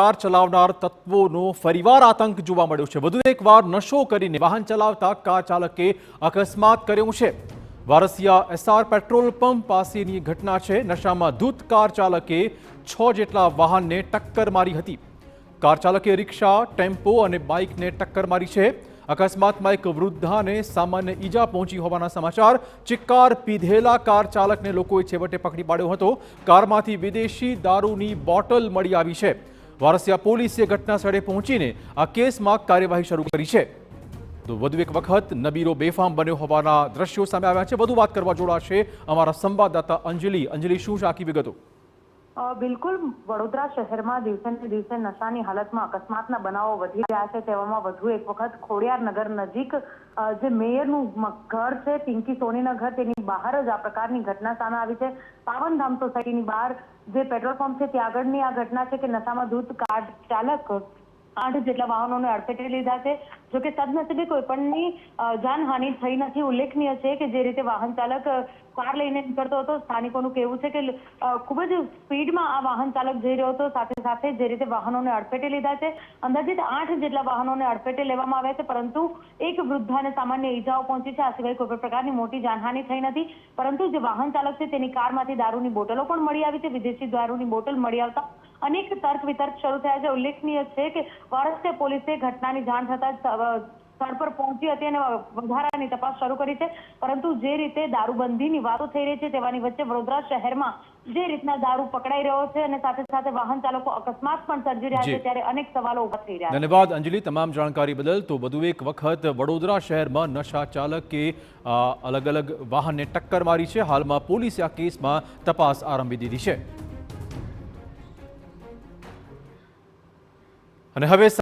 Car ચલાવનાર તત્વોનો ફરીવાર આતંક જોવા મળ્યો છે। વધુ એકવાર નશો કરીને વાહન ચલાવતા કાર ચાલકે અકસ્માત કર્યો છે। વારસિયા એસઆર પેટ્રોલ પંપ પાસેની ઘટના છે। નશામાં ધૂત કાર ચાલકે 6 જેટલા વાહનને ટક્કર મારી હતી। કાર ચાલકે રિક્ષા, ટેમ્પો અને બાઇકને ટક્કર મારી છે। અકસ્માતમાં એક વૃદ્ધાને સામાન્ય ઈજા પહોંચી હોવાના સમાચાર। ચિક્કાર પીધેલા કાર ચાલકને લોકોએ છેવટે પકડી પાડ્યો હતો। કારમાંથી વિદેશી દારૂની બોટલ મળી આવી છે। વારસિયા પોલીસે ઘટના સ્થળે પહોંચીને આ કેસમાં કાર્યવાહી શરૂ કરી છે। તો વધુ એક વખત નબીરો બેફામ બન્યો હોવાના દ્રશ્યો સામે આવ્યા છે। વધુ વાત કરવા જોડાશે અમારા સંવાદદાતા અંજલિ, શું છે આખી વિગતો? બિલકુલ, વડોદરા શહેરમાં દિવસે ને દિવસે નશાની હાલતમાં અકસ્માતના બનાવો વધી રહ્યા છે। તેવામાં વધુ એક વખત ખોડિયારનગર નજીક જે મેયરનું ઘર છે, પિંકી સોનીના ઘર, તેની બહાર જ આ પ્રકારની ઘટના સામે આવી છે। પાવનધામ સોસાયટીની બહાર જે પેટ્રોલ પંપ છે ત્યાં આગળની આ ઘટના છે કે નશામાં ધૂત કાર ચાલક 8 જેટલા વાહનોને અડફેટે લીધા છે। જોકે સદનસીબે કોઈ પણની જાનહાનિ થઈ નથી। ઉલ્લેખનીય છે કે જે રીતે વાહન ચાલક કાર લઈને નીકળતો હતો, સ્થાનિકોનું કહેવું છે કે ખૂબ જ સ્પીડમાં આ વાહન ચાલક જઈ રહ્યો હતો। સાથે સાથે જે રીતે વાહનોને અડફેટે લીધા છે, અંદાજિત 8 જેટલા વાહનોને અડફેટે લેવામાં આવ્યા છે, પરંતુ એક વૃદ્ધાને સામાન્ય ઈજાઓ પહોંચી છે। આ સિવાય કોઈ પણ પ્રકારની મોટી જાનહાનિ થઈ નથી, પરંતુ જે વાહન ચાલક છે તેની કારમાંથી દારૂની બોટલો પણ મળી આવી છે। વિદેશી દારૂની બોટલ મળી આવતા અનેક તર્ક વિતર્ક શરૂ થયા છે। ઉલ્લેખનીય છે કે વારસિયા પોલીસે ઘટનાની જાણ થતાં સ્થળ પર પહોંચી હતી અને વધારાની તપાસ શરૂ કરી છે। પરંતુ જે રીતે દારૂબંધીની વાતો થઈ રહી છે તેવાની વચ્ચે વડોદરા શહેરમાં જે રીતના દારૂ પકડાઈ રહ્યો છે અને સાથે સાથે વાહન ચાલકો અકસ્માત પણ સર્જી રહ્યા છે, ત્યારે અનેક સવાલો ઉભા થઈ રહ્યા છે। ધન્યવાદ અંજલિ, તમામ જાણકારી બદલ। તો વધુ એક વખત વડોદરા શહેરમાં નશા ચાલકે અલગ અલગ વાહનને ટક્કર મારી છે। હાલમાં પોલીસે આ કેસમાં તપાસ આરંભી દીધી છે। અને હવે